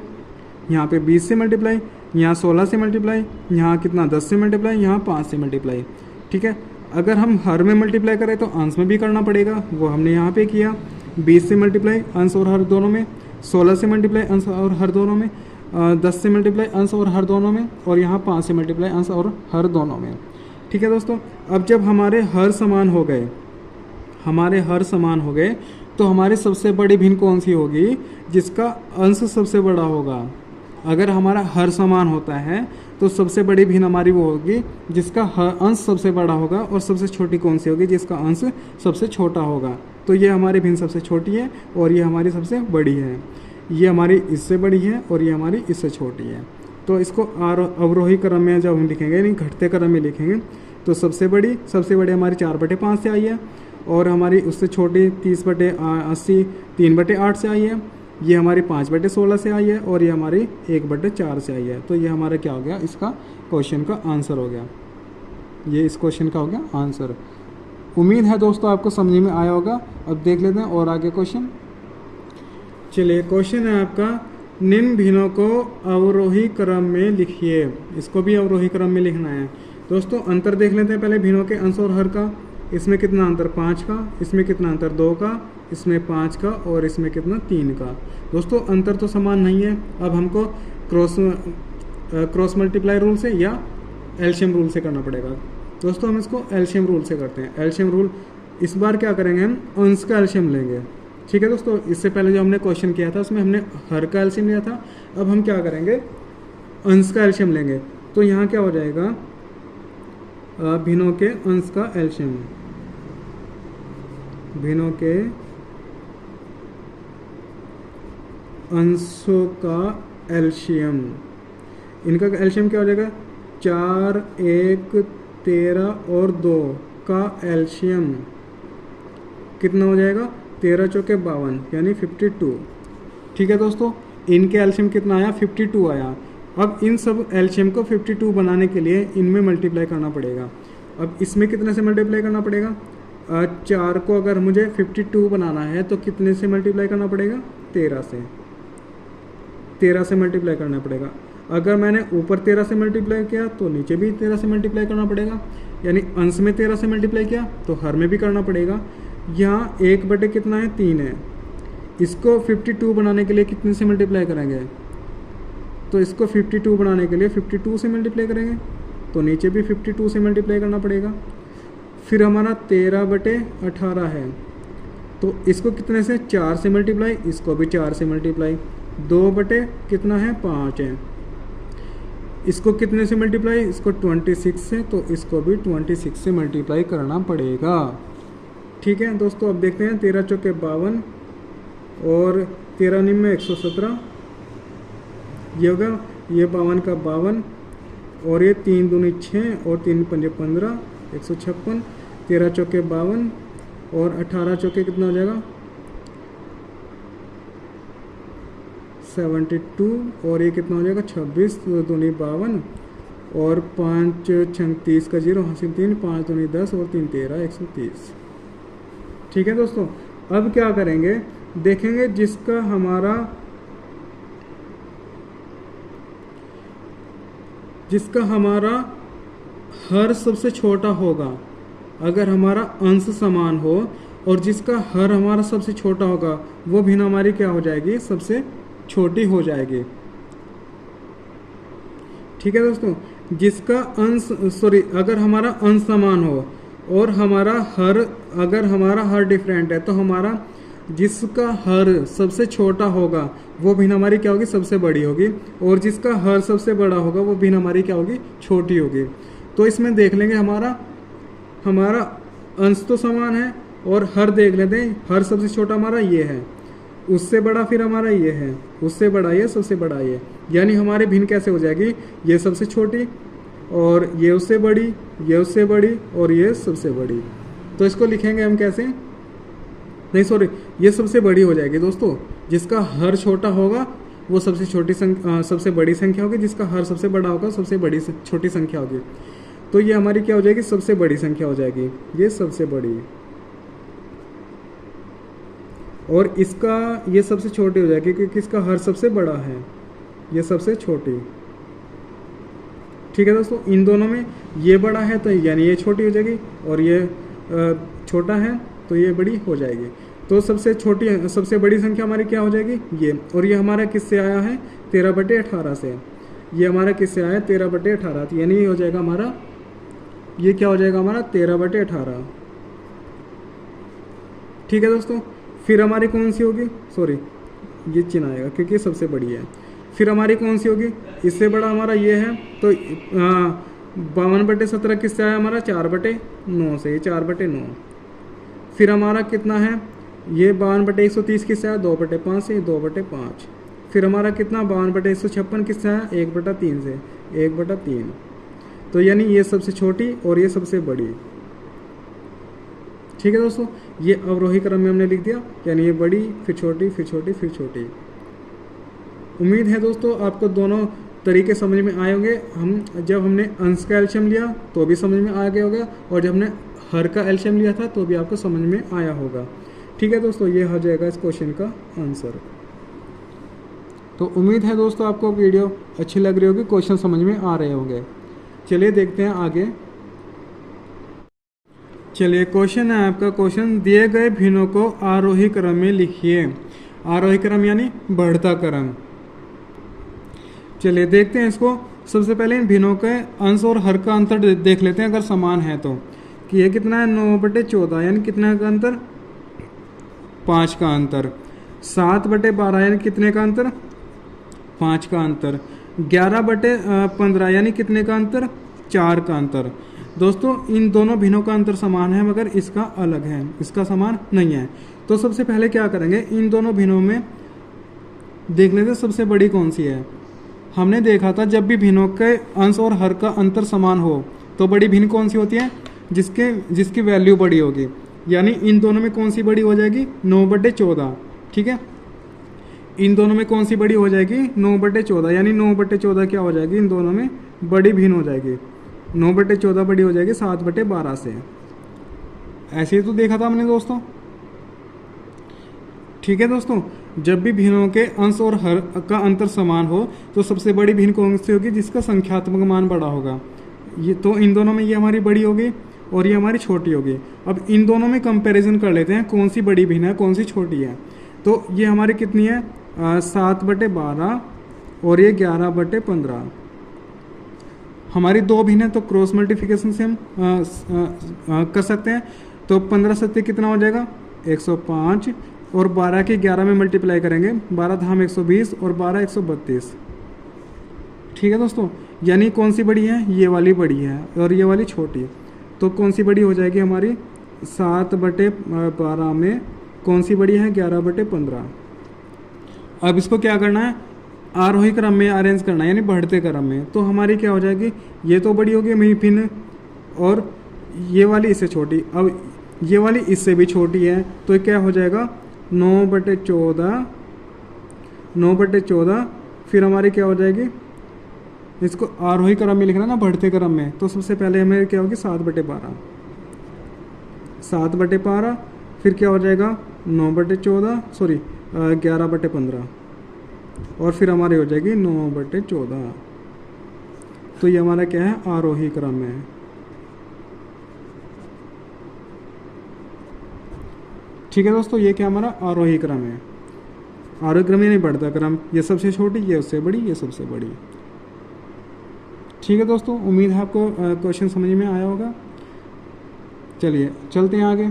यहाँ पे 20 से मल्टीप्लाई, यहाँ 16 से मल्टीप्लाई, यहाँ कितना 10 से मल्टीप्लाई, यहाँ 5 से मल्टीप्लाई। ठीक है, अगर हम हर में मल्टीप्लाई करें तो अंश में भी करना पड़ेगा, वो हमने यहाँ पे किया। 20 से मल्टीप्लाई अंश और हर दोनों में, 16 से मल्टीप्लाई अंश और हर दोनों में, 10 से मल्टीप्लाई अंश और हर दोनों में, और यहाँ 5 से मल्टीप्लाई अंश और हर दोनों में। ठीक है दोस्तों, अब जब हमारे हर समान हो गए, तो हमारी सबसे बड़ी भिन्न कौन सी होगी, जिसका अंश सबसे बड़ा होगा। अगर हमारा हर समान होता है तो सबसे बड़ी भिन्न हमारी वो होगी जिसका अंश सबसे बड़ा होगा, और सबसे छोटी कौन सी होगी, जिसका अंश सबसे छोटा होगा। तो ये हमारी भिन्न सबसे छोटी है और ये हमारी सबसे बड़ी है, ये हमारी इससे बड़ी है और ये हमारी इससे छोटी है। तो इसको अवरोही क्रम में जब हम लिखेंगे, यानी घटते क्रम में लिखेंगे, तो सबसे बड़ी हमारी 4 बटे 5 से आई है, और हमारी उससे छोटी 30 बटे 80 3 बटे 8 से आई है, ये हमारी 5 बटे 16 से आई है, और ये हमारी 1 बटे 4 से आई है। तो ये हमारा क्या हो गया, इसका क्वेश्चन का आंसर हो गया, ये इस क्वेश्चन का हो गया आंसर। उम्मीद है दोस्तों आपको समझ में आया होगा। अब देख लेते हैं और आगे क्वेश्चन। चलिए, क्वेश्चन है आपका, निम्न भिन्नों को अवरोही क्रम में लिखिए। इसको भी अवरोही क्रम में लिखना है। दोस्तों अंतर देख लेते हैं पहले भिन्नों के अंश और हर का। इसमें कितना अंतर 5 का, इसमें कितना अंतर 2 का, इसमें 5 का, और इसमें कितना 3 का। दोस्तों अंतर तो समान नहीं है। अब हमको क्रॉस मल्टीप्लाई रूल से या एलसीएम रूल से करना पड़ेगा। दोस्तों हम इसको एलसीएम रूल से करते हैं। एलसीएम रूल इस बार क्या करेंगे, हम अंश का एलसीएम लेंगे। ठीक है दोस्तों, इससे पहले जो हमने क्वेश्चन किया था उसमें हमने हर का एलसीएम लिया था। अब हम क्या करेंगे, अंश का एलसीएम लेंगे। तो यहाँ क्या हो जाएगा, भिन्नों के अंश का एलसीएम, भिन्नों के अंशों का एलसीएम, इनका एलसीएम क्या हो जाएगा, 4, 1, 13 और 2 का एलसीएम कितना हो जाएगा, 13 चौके 52 यानी 52। ठीक है दोस्तों, इनके एलसीएम कितना आया, 52 आया। अब इन सब एलसीएम को 52 बनाने के लिए इनमें मल्टीप्लाई करना पड़ेगा। अब इसमें कितने से मल्टीप्लाई करना पड़ेगा, 4 को अगर मुझे 52 बनाना है तो कितने से मल्टीप्लाई करना पड़ेगा, 13 से मल्टीप्लाई करना पड़ेगा। अगर मैंने ऊपर 13 से मल्टीप्लाई किया तो नीचे भी 13 से मल्टीप्लाई करना पड़ेगा, यानी अंश में 13 से मल्टीप्लाई किया तो हर में भी करना पड़ेगा। यहाँ 1 बटे कितना है, 3 है। इसको 52 बनाने के लिए कितने से मल्टीप्लाई करेंगे, तो इसको 52 बनाने के लिए 52 से मल्टीप्लाई करेंगे तो नीचे भी 52 से मल्टीप्लाई करना पड़ेगा। फिर हमारा 13 बटे 18 है तो इसको कितने से, 4 से मल्टीप्लाई, इसको भी 4 से मल्टीप्लाई, 2 बटे कितना है, 5 है। इसको कितने से मल्टीप्लाई, इसको 26 से, तो इसको भी 26 से मल्टीप्लाई करना पड़ेगा। ठीक है दोस्तों, अब देखते हैं 13 चौके 52 और 13 निम्न 117, ये होगा, ये 52 का 52 और ये 3 दूनी 6 और 3 पंजे 15, 156, 13 चौके 52 और 18 चौके कितना हो जाएगा, 72 और ये कितना हो जाएगा, 26, 2 दूनी 52 और 5 छंग 30 का 0 हासिल 3, 5 दूनी 10 और 3 13, 130। ठीक है दोस्तों, अब क्या करेंगे, देखेंगे जिसका हमारा हर सबसे छोटा होगा, अगर हमारा अंश समान हो और जिसका हर हमारा सबसे छोटा होगा वो भिन्न हमारी क्या हो जाएगी, सबसे छोटी हो जाएगी। ठीक है दोस्तों, जिसका अंश अगर हमारा अंश समान हो और अगर हमारा हर डिफरेंट है तो हमारा जिसका हर सबसे छोटा होगा वो भिन्न हमारी क्या होगी, सबसे बड़ी होगी, और जिसका हर सबसे बड़ा होगा वो भिन्न हमारी क्या होगी, छोटी होगी। तो इसमें देख लेंगे हमारा अंश तो समान है और हर देख लेते हैं, हर सबसे छोटा हमारा ये है, उससे बड़ा फिर हमारा ये है, उससे बड़ा ये, सबसे बड़ा ये, यानी हमारे भिन्न कैसे हो जाएगी, ये सबसे छोटी और ये उससे बड़ी, ये उससे बड़ी और ये सबसे बड़ी। तो इसको लिखेंगे हम कैसे, नहीं सॉरी, ये सबसे बड़ी हो जाएगी दोस्तों, जिसका हर छोटा होगा वो सबसे बड़ी संख्या होगी, जिसका हर सबसे बड़ा होगा सबसे बड़ी छोटी संख्या होगी। तो ये हमारी क्या हो जाएगी, सबसे बड़ी संख्या हो जाएगी, ये सबसे बड़ी, और इसका ये सबसे छोटी हो जाएगी क्योंकि इसका हर सबसे बड़ा है, ये सबसे छोटी। ठीक है दोस्तों, इन दोनों में ये बड़ा है तो यानी ये छोटी हो जाएगी और ये छोटा है तो ये बड़ी हो जाएगी। तो सबसे बड़ी संख्या हमारी क्या हो जाएगी, ये, और ये हमारा किससे आया है, 13/18 से। ये हमारा किससे आया है, 13/18, यानी ये हो जाएगा हमारा, ये क्या हो जाएगा हमारा, 13/18। ठीक है दोस्तों, फिर हमारी कौन सी होगी, सॉरी ये चिन्ह आएगा क्योंकि ये सबसे बड़ी है। फिर हमारी कौन सी होगी, इससे बड़ा हमारा ये है, तो 52/17 किससे आया हमारा, 4/9 से, ये 4/9। फिर हमारा कितना है, ये 52/130 किससे आया, 2/5 से, 2/5। फिर हमारा कितना, 52/156 किससे आया, 1/3 से, 1/3। तो यानी ये सबसे छोटी और ये सबसे बड़ी। ठीक है दोस्तों, ये अवरोही क्रम में हमने लिख दिया, यानी ये बड़ी, फिर छोटी, फिर छोटी, फिर छोटी। उम्मीद है दोस्तों आपको दोनों तरीके समझ में आए होंगे। जब हमने अंश का एलसीएम लिया तो भी समझ में आ गया होगा, और जब हमने हर का एलसीएम लिया था तो भी आपको समझ में आया होगा। ठीक है दोस्तों, ये हो जाएगा इस क्वेश्चन का आंसर। तो उम्मीद है दोस्तों आपको वीडियो अच्छी लग रही होगी, क्वेश्चन समझ में आ रहे होंगे। चलिए देखते हैं आगे। चलिए क्वेश्चन है आपका, क्वेश्चन दिए गए भिन्नों को आरोही क्रम में लिखिए। आरोही क्रम यानी बढ़ता क्रम। चलिए देखते हैं इसको। सबसे पहले इन भिन्नों के अंश और हर का अंतर देख लेते हैं, अगर समान है तो, कि ये कितना है, 9/14 यानी कितना का अंतर, 5 का अंतर। 7/12 यानी कितने का अंतर, 5 का अंतर। 11/15 यानी कितने का अंतर, 4 का अंतर। दोस्तों इन दोनों भिन्नों का अंतर समान है मगर इसका अलग है, इसका समान नहीं है। तो सबसे पहले क्या करेंगे, इन दोनों भिन्नों में देख लेते सबसे बड़ी कौन सी है। हमने देखा था जब भी भिन्नों के अंश और हर का अंतर समान हो तो बड़ी भिन्न कौन सी होती है, जिसकी वैल्यू बड़ी होगी। यानी इन दोनों में कौन सी बड़ी हो जाएगी, 9/14। ठीक है, इन दोनों में कौन सी बड़ी हो जाएगी, 9/14। यानी 9/14 क्या हो जाएगी, इन दोनों में बड़ी भिन्न हो जाएगी। 9/14 बड़ी हो जाएगी 7/12 से। ऐसे ही तो देखा था हमने दोस्तों। ठीक है दोस्तों, जब भी भिन्नों के अंश और हर का अंतर समान हो तो सबसे बड़ी भिन्न कौन सी होगी, जिसका संख्यात्मक मान बड़ा होगा। ये तो इन दोनों में ये हमारी बड़ी होगी और ये हमारी छोटी होगी। अब इन दोनों में कंपैरिजन कर लेते हैं कौन सी बड़ी भिन्न है कौन सी छोटी है। तो ये हमारी कितनी है, 7/12 और ये 11/15। हमारी दो भिन्न है तो क्रॉस मल्टीप्लिकेशन से हम कर सकते हैं। तो 15 सत्ते कितना हो जाएगा, 105 और 12 के 11 में मल्टीप्लाई करेंगे, 12 धाम 120 और 12 132। ठीक है दोस्तों, यानी कौन सी बड़ी है, ये वाली बड़ी है और ये वाली छोटी है। तो कौन सी बड़ी हो जाएगी हमारी, 7/12 में कौन सी बड़ी है, 11/15। अब इसको क्या करना है, आरोही क्रम में अरेंज करना है, यानी बढ़ते क्रम में। तो हमारी क्या हो जाएगी, ये तो बड़ी होगी वही भिन्न और ये वाली इससे छोटी। अब ये वाली इससे भी छोटी है तो क्या हो जाएगा, 9/14। फिर हमारी क्या हो जाएगी, इसको आरोही क्रम में लिखना ना, बढ़ते क्रम में। तो सबसे पहले हमें क्या होगी, 7/12। फिर क्या हो जाएगा, 11/15 और फिर हमारी हो जाएगी 9/14। तो ये हमारा क्या है, आरोही क्रम है। ठीक है दोस्तों, ये क्या हमारा आरोही क्रम है। आरोही क्रम यानी बढ़ता क्रम, ये सबसे छोटी, ये उससे बड़ी, ये सबसे बड़ी। ठीक है दोस्तों, उम्मीद है आपको क्वेश्चन समझ में आया होगा। चलिए चलते हैं आगे।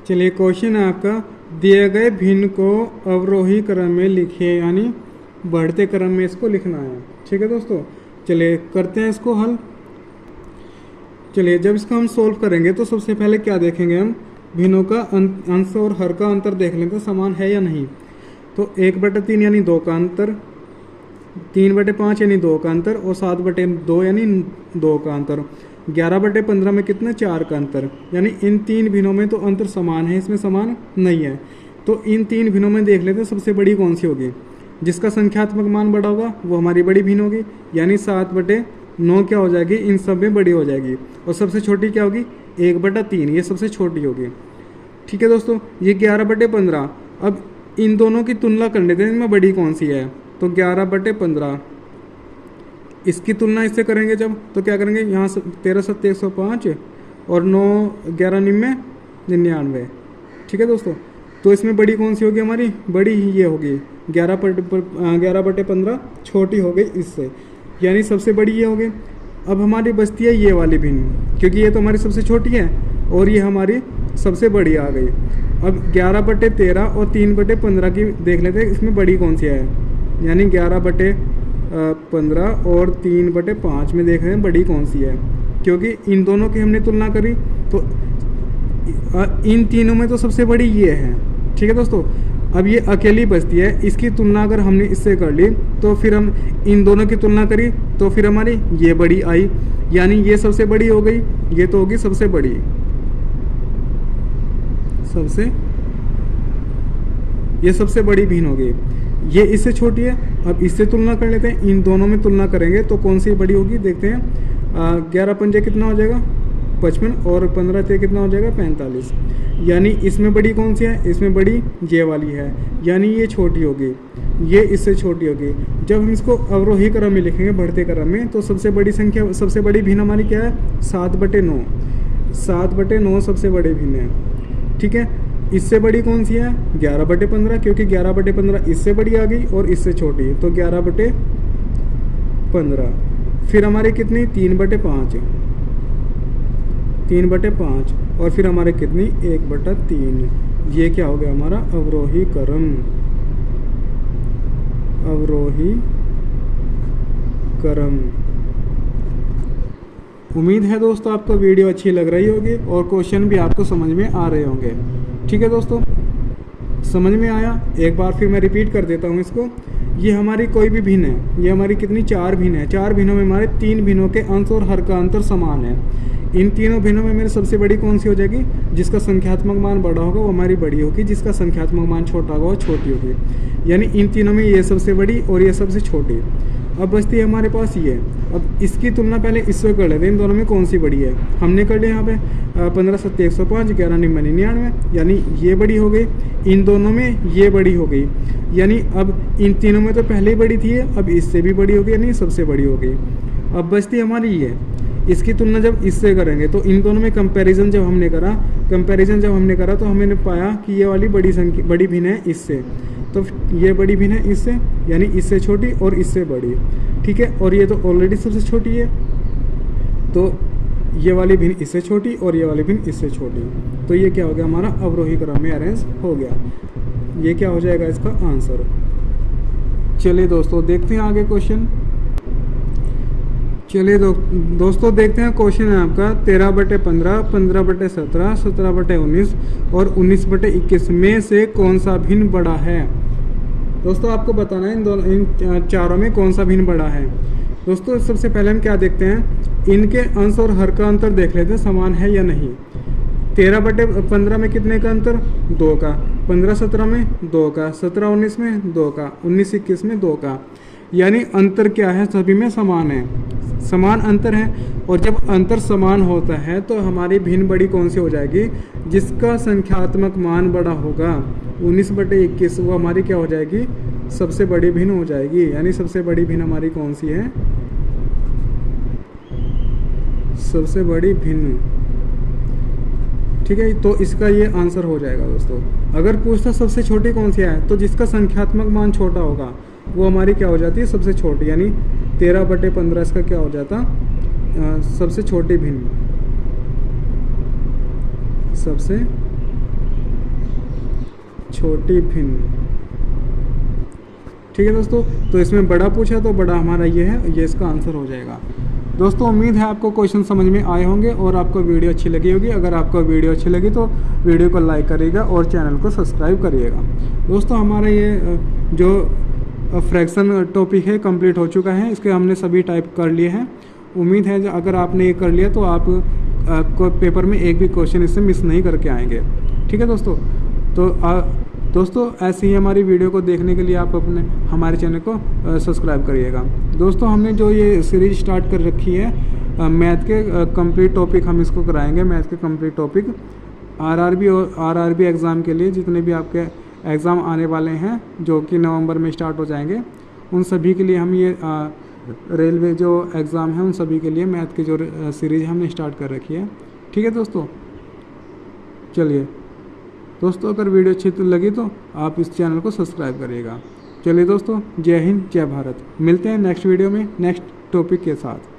चलिए क्वेश्चन है आपका, दिए गए भिन्न को अवरोही क्रम में लिखिए, यानी बढ़ते क्रम में इसको लिखना है। ठीक है दोस्तों, चलिए करते हैं इसको हल। चलिए जब इसको हम सोल्व करेंगे तो सबसे पहले क्या देखेंगे, हम भिन्नों का अंश और हर का अंतर देख लेंगे समान है या नहीं। तो 1/3 यानी 2 का अंतर, 3/5 यानी 2 का अंतर और 7/2 यानी 2 का अंतर। 11/15 में कितना, 4 का अंतर। यानी इन तीन भिन्नों में तो अंतर समान है, इसमें समान नहीं है। तो इन तीन भिन्नों में देख लेते हैं सबसे बड़ी कौन सी होगी, जिसका संख्यात्मक मान बड़ा होगा वो हमारी बड़ी भिन्न होगी। यानी 7/9 क्या हो जाएगी, इन सब में बड़ी हो जाएगी। और सबसे छोटी क्या होगी, 1/3, ये सबसे छोटी होगी। ठीक है दोस्तों, ये 11/15। अब इन दोनों की तुलना कर लेते हैं, इनमें बड़ी कौन सी है। तो 11/15 इसकी तुलना इससे करेंगे जब, तो क्या करेंगे, यहाँ 13 7 105 और 9 11 99। ठीक है दोस्तों, तो इसमें बड़ी कौन सी होगी हमारी, बड़ी ये होगी 11/15, छोटी हो गई इससे, यानी सबसे बड़ी ये होगी। अब हमारी बचती है ये वाली भिन्न, क्योंकि ये तो हमारी सबसे छोटी है और ये हमारी सबसे बड़ी आ गई। अब 11/13 और 3/15 की देख लेते हैं, इसमें बड़ी कौन सी है। यानी 11/15 और 3/5 में देख रहे हैं बड़ी कौन सी है, क्योंकि इन दोनों की हमने तुलना करी तो इन तीनों में तो सबसे बड़ी ये है। ठीक है दोस्तों, अब ये अकेली बचती है, इसकी तुलना अगर हमने इससे कर ली तो फिर हम इन दोनों की तुलना करी तो फिर हमारी ये बड़ी आई, यानी ये सबसे बड़ी हो गई, ये तो होगी सबसे बड़ी, ये सबसे बड़ी भिन्न हो गई। ये इससे छोटी है। अब इससे तुलना कर लेते हैं, इन दोनों में तुलना करेंगे तो कौन सी बड़ी होगी, देखते हैं। 11 पंजे कितना हो जाएगा, 55 और 15 ते कितना हो जाएगा, 45। यानी इसमें बड़ी कौन सी है, इसमें बड़ी ये वाली है, यानी ये छोटी होगी, ये इससे छोटी होगी। जब हम इसको अवरोही क्रम में लिखेंगे, बढ़ते क्रम में, तो सबसे बड़ी संख्या, सबसे बड़ी भिन्न हमारी क्या है, 7/9। 7/9 सबसे बड़ी भिन्न है। ठीक है, इससे बड़ी कौन सी है, 11/15, क्योंकि 11/15 इससे बड़ी आ गई और इससे छोटी, तो 11/15। फिर हमारे कितनी, 3/5, 3/5 और फिर हमारे कितनी, 1/3। ये क्या हो गया हमारा अवरोही क्रम, अवरोही क्रम। उम्मीद है दोस्तों आपको वीडियो अच्छी लग रही होगी और क्वेश्चन भी आपको समझ में आ रहे होंगे। ठीक है दोस्तों, समझ में आया? एक बार फिर मैं रिपीट कर देता हूँ इसको। ये हमारी कोई भी भिन्न है, ये हमारी कितनी 4 भिन्न है। 4 भिन्नों में हमारे 3 भिन्नों के अंश और हर का अंतर समान है। इन तीनों भिन्नों में मेरी सबसे बड़ी कौन सी हो जाएगी? जिसका संख्यात्मक मान बड़ा होगा वो हमारी बड़ी होगी, जिसका संख्यात्मक मान छोटा होगा वो छोटी होगी। यानी इन तीनों में ये सबसे बड़ी और ये सबसे छोटी। अब बचती है हमारे पास ये। अब इसकी तुलना पहले इससे कर लेते हैं, इन दोनों में कौन सी बड़ी है। हमने कर लिया यहाँ पे 15 7 105 11 99 99, यानी ये बड़ी हो गई। इन दोनों में ये बड़ी हो गई, यानी अब इन तीनों में तो पहले ही बड़ी थी, अब इससे भी बड़ी हो गई, यानी सबसे बड़ी हो गई। अब बचती हमारी ये। इसकी तुलना जब इससे करेंगे तो इन दोनों में कंपैरिजन जब हमने करा तो हमने पाया कि ये वाली बड़ी भिन्न है इससे, तो ये बड़ी भिन्न है इससे, यानी इससे छोटी और इससे बड़ी। ठीक है, और ये तो ऑलरेडी सबसे छोटी है, तो ये वाली भिन्न इससे छोटी और ये वाली भिन्न इससे छोटी। तो ये क्या हो गया? हमारा अवरोही क्रम में अरेंज हो गया। ये क्या हो जाएगा इसका आंसर। चलिए दोस्तों देखते हैं आगे क्वेश्चन। चलिए दोस्तों देखते हैं क्वेश्चन है आपका 13/15, 15/17, 17/19 और 19/21 में से कौन सा भिन्न बड़ा है। दोस्तों आपको बताना है इन चारों में कौन सा भिन्न बड़ा है। दोस्तों सबसे पहले हम क्या देखते हैं, इनके अंश और हर का अंतर देख लेते हैं समान है या नहीं। 13/15 में कितने का अंतर? 2 का। 15/17 में 2 का। 17/19 में 2 का। 19/21 में 2 का। यानी अंतर क्या है? सभी में समान है, समान अंतर है। और जब अंतर समान होता है तो हमारी भिन्न बड़ी कौन सी हो जाएगी? जिसका संख्यात्मक मान बड़ा होगा 19/21, वो हमारी क्या हो जाएगी? सबसे बड़ी भिन्न हो जाएगी। यानी सबसे बड़ी भिन्न हमारी कौन सी है? सबसे बड़ी भिन्न। ठीक है, तो इसका ये आंसर हो जाएगा दोस्तों। अगर पूछता सबसे छोटी कौन सी है, तो जिसका संख्यात्मक मान छोटा होगा वो हमारी क्या हो जाती है? सबसे छोटी। यानी 13/15 इसका क्या हो जाता? सबसे छोटी भिन्न, सबसे छोटी भिन्न। ठीक है दोस्तों, तो इसमें बड़ा पूछा तो बड़ा हमारा ये है, ये इसका आंसर हो जाएगा। दोस्तों उम्मीद है आपको क्वेश्चन समझ में आए होंगे और आपको वीडियो अच्छी लगी होगी। अगर आपको वीडियो अच्छी लगी तो वीडियो को लाइक करिएगा और चैनल को सब्सक्राइब करिएगा। दोस्तों हमारा ये जो फ्रैक्शन टॉपिक है कंप्लीट हो चुका है, इसके हमने सभी टाइप कर लिए हैं। उम्मीद है अगर आपने ये कर लिया तो आप को पेपर में एक भी क्वेश्चन इससे मिस नहीं करके आएंगे। ठीक है दोस्तों, तो दोस्तों ऐसी ही हमारी वीडियो को देखने के लिए आप अपने हमारे चैनल को सब्सक्राइब करिएगा। दोस्तों हमने जो ये सीरीज स्टार्ट कर रखी है मैथ के कंप्लीट टॉपिक, हम इसको कराएंगे। मैथ के कंप्लीट टॉपिक आरआरबी और आरआरबी एग्ज़ाम के लिए जितने भी आपके एग्ज़ाम आने वाले हैं जो कि नवंबर में स्टार्ट हो जाएंगे, उन सभी के लिए हम ये रेलवे जो एग्ज़ाम है उन सभी के लिए मैथ की जो सीरीज़ हमने स्टार्ट कर रखी है। ठीक है दोस्तों, चलिए दोस्तों अगर वीडियो अच्छी लगी तो आप इस चैनल को सब्सक्राइब करिएगा। चलिए दोस्तों, जय हिंद जय भारत। मिलते हैं नेक्स्ट वीडियो में नेक्स्ट टॉपिक के साथ।